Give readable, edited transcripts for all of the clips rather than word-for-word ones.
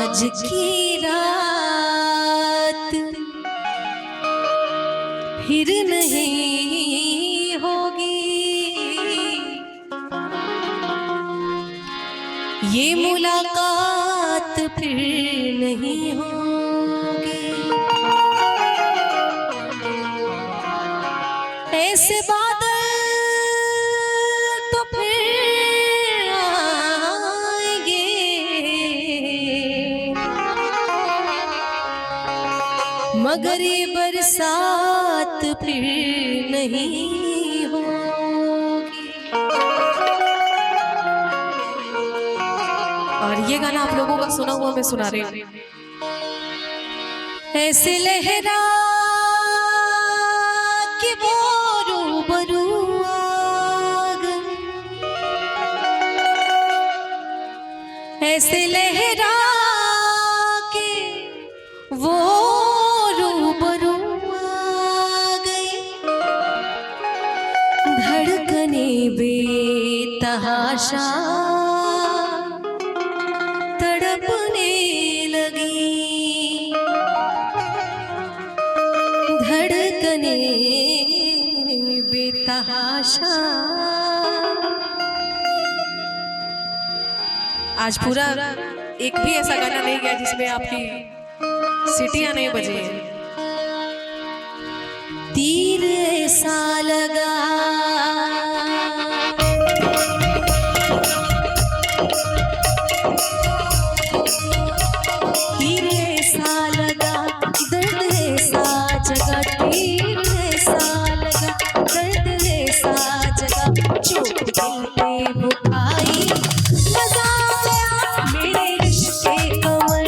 आज की रात फिर नहीं होगी, ये मुलाकात फिर नहीं होगी। ऐसे बादल तो फिर आएंगे, मगर ये बरसात फिर नहीं होगी। और ये गाना आप लोगों का सुना हुआ मैं सुना रही हूँ। ऐसे लहरा कि वो रूबरू आ गए, ऐसे लहरा के वो रूबरू आ गए। धड़कने बेतहाशा तड़पने लगी, धड़कने बेतहाशा। आज पूरा एक भी ऐसा गाना नहीं गया जिसमें आपकी सीटियां नहीं बजी हैं। तीर ऐसा लगा, तीर ऐसा लगा, दर्द ऐसा जगा, तीर ऐसा लगा, दर्द ऐसा जगा, चोट दिल पे बुखाई, मजा आया मेरे रिश्ते कमर,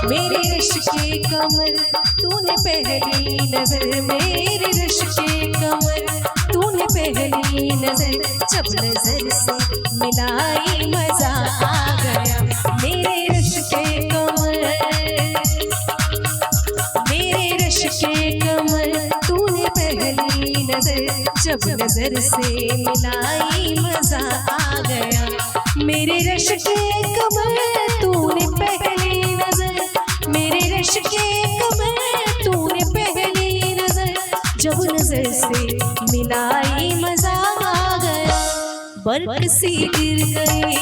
मेरे रिश्ते कमर। तूने पहली नजर मेरे रिश्ते कमर, तूने पहली नजर जब नजर से मिलाई, मजा आ गया मेरे रिश्ते कमर, मेरे रिश्ते कमर। तूने पहली नजर जब नजर से मिलाई, मजा आ गया मेरे रिश्ते कमर। तूने पहली नजर मेरे रिश्ते कमर, तूने पहली नजर जब नजर से मिलाई, मजा आ गया। बर्फ सी गिर गई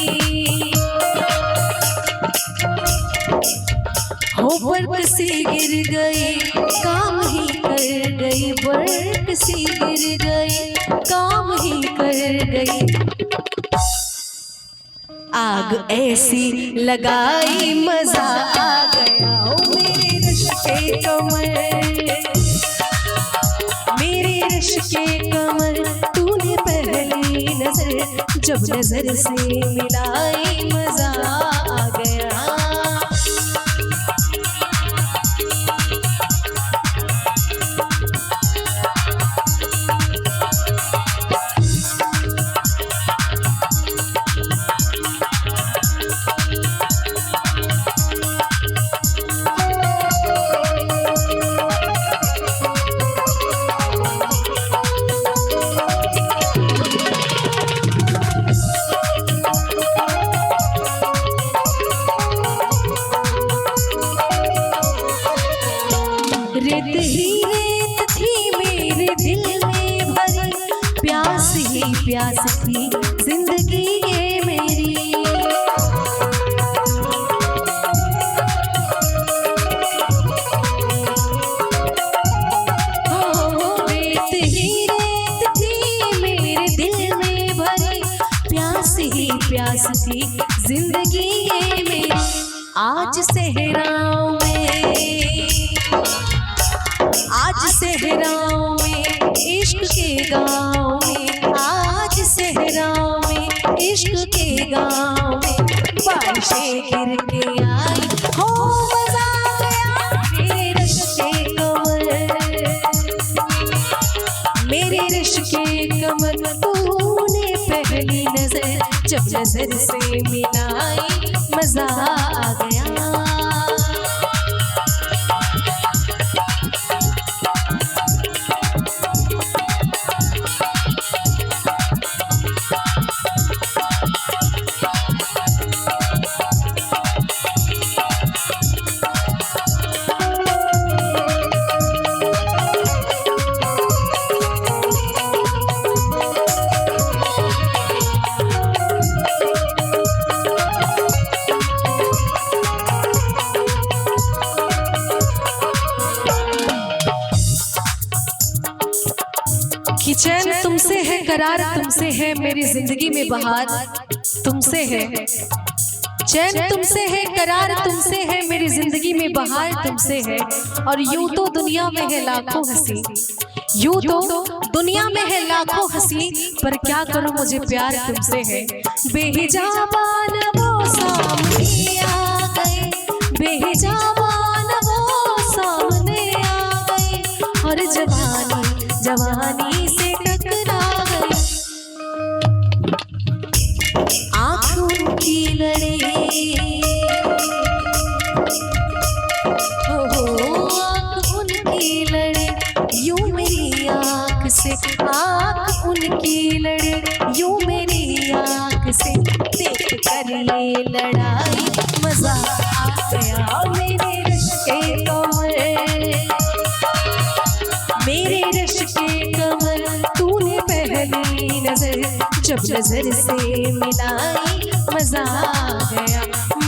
हो, बर्फ सी गिर गई, काम ही कर गई, बर्फ सी गिर गई, काम ही कर गई। आग ऐसी लगाई, मजा आ गया ओ मेरे रिश्ते कमर, मेरे रिश्ते कमर। तूने पहली नजर जब नजर से मिलाई, मजा आ गया। रेत ही रेत थी मेरे दिल में भरी, प्यास ही प्यास थी जिंदगी ये मेरी। हो रेत ही रेत थी मेरे दिल में भरी, प्यास ही प्यास थी जिंदगी ये मेरी। आज सहराओं में, आज सहराओं में इश्क के गाँव में, आज सहराओं में इश्क के गाँव में बारिशें गिर के आई, हो मजा आ गया मेरे रिश्ते कमर, मेरे रिश्ते कमर। तूने पहली नजर जब नजर से मिलाई, मजा आ गया। करार तुमसे है, मेरी जिंदगी में बहार तुमसे है। चैन तुमसे है, करार तुमसे है, मेरी जिंदगी में बहार तुमसे है। और यूं तो दुनिया में है लाखों हंसी, यूं तो दुनिया में है लाखों हंसी, पर क्या करूं मुझे प्यार तुमसे है। बेहिजाबान वो सामने आ गए, बेहिजाबान वो सामने आ गए, और जवानी जवानी से टकरा गई। आँख उनकी लड़े, आँख उनकी लड़े, यूं मेरी आँख से, आँख उनकी लड़े, यूं मेरी आँख से, देख कर ये लड़ाई मजा आ गया। मेरे रिश्ते कमर, मेरे रिश्ते कमर, तूने पहली नजर जब नजर से मिलाई मजा आ गया।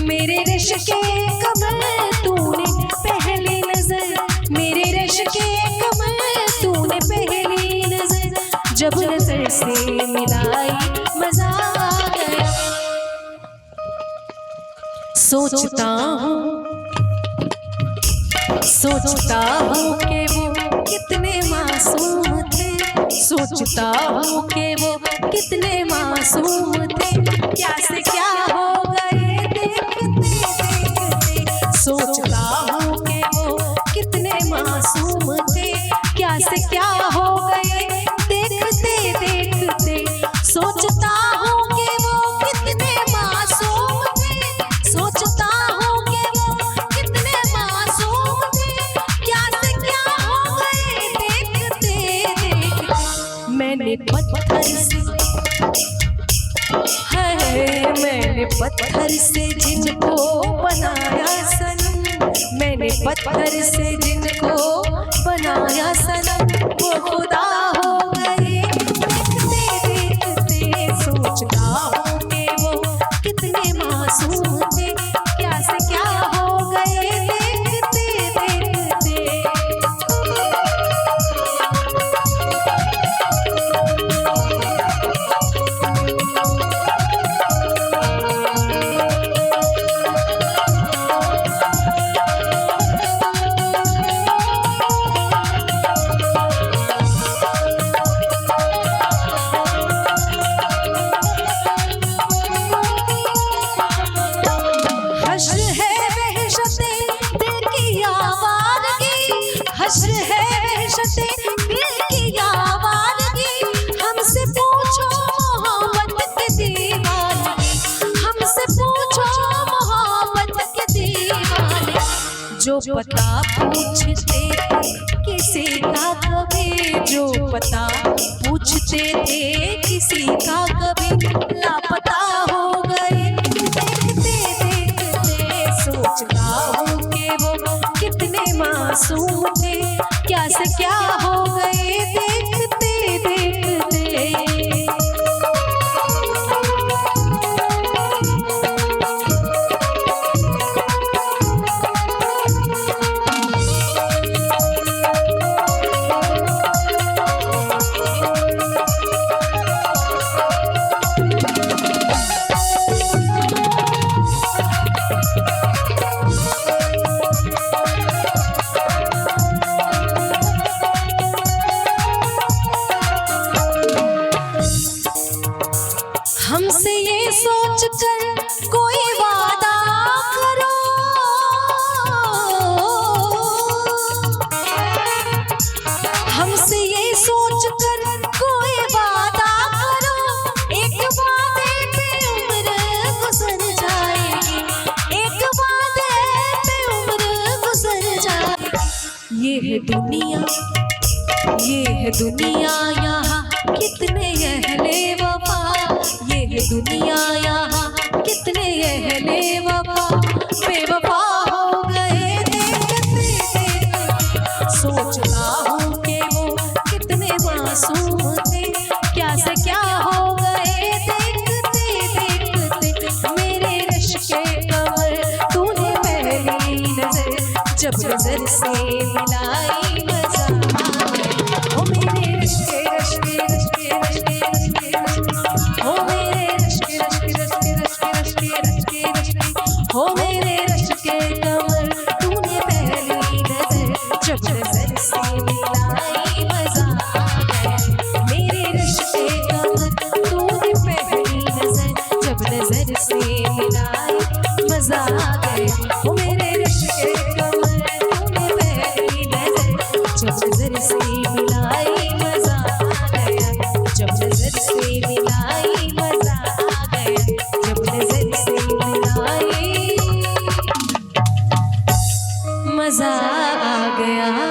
मेरे रिश्ते कमर, तूने पहली नजर, मेरे रिश्ते कमर, तूने पहली नजर जब नजर से मिलाई मजा आ गया। सोचता हूँ, सोचता हूँ कि वो कितने मासूम थे, सोचता हूँ कि वो कितने मासूम थे, क्या से क्या हो गए देखते देखते। सोचता हूँ कि वो कितने मासूम थे, क्या से क्या हो गए देखते देखते। सोचता हूँ कि वो कितने मासूम थे, सोचता हूँ कि वो कितने मासूम थे, क्या से क्या हो गए देखते देखते। मैंने पत्थर से, है मैंने पत्थर से जिनको बनाया सनम, मैंने पत्थर से जिनको बनाया सनम, वो खुदा हो गए देखते देखते। सोचता हूँ कि वो कितने मासूम थे, क्या से क्या हो गए देखते देखते। हश्र है वहशते दिल की आवाज़गी, हश्र है वहशते दिल की आवाज़गी, हमसे पूछो मोहब्बत के दीवानगी, हमसे पूछो मोहब्बत के दीवानगी। जो पता पूछते थे किसी का कभी, जो पता पूछते थे किसी का कभी, लापता हो गए सोचता हूँ कि वो कितने मासूम थे, क्या से क्या हो गए देखते देखते। हमसे ये सोच कर कोई वादा करो, हमसे ये सोच कर कोई वादा करो, एक वादे पे उम्र गुजर जाएगी, एक वादे पे उम्र गुजर जाएगी। ये है दुनिया, ये है दुनिया, यहाँ कितने अहले वफा, ये है दुनिया, यहाँ कितने अहले वफा बेवफा हो गए देखते देखते। सोचता हूँ कि वो कितने मासूम थे, क्या से क्या हो गए देखते देखते। मेरे रिश्ते कमर, तूने पहली नजर जब नजर से मिलाई मजा आ गया। ओ मेरे रिश्ते रिश्ते रिश्ते रिश्ते हो मेरे रश के कमर, तूने पहली नजर जब नजर से मिलाई मजा आ गया। मेरे रश के कमर, तूने पहली नजर जब नजर से मिलाई मजा आ गया। हो मेरे रश के कमर, तूने पहली नजर जब नजर से मिलाई मजा आ गया। जब नजर से मिलाई मजा आ गया। जब नजर से मिलाई मजा आ गया।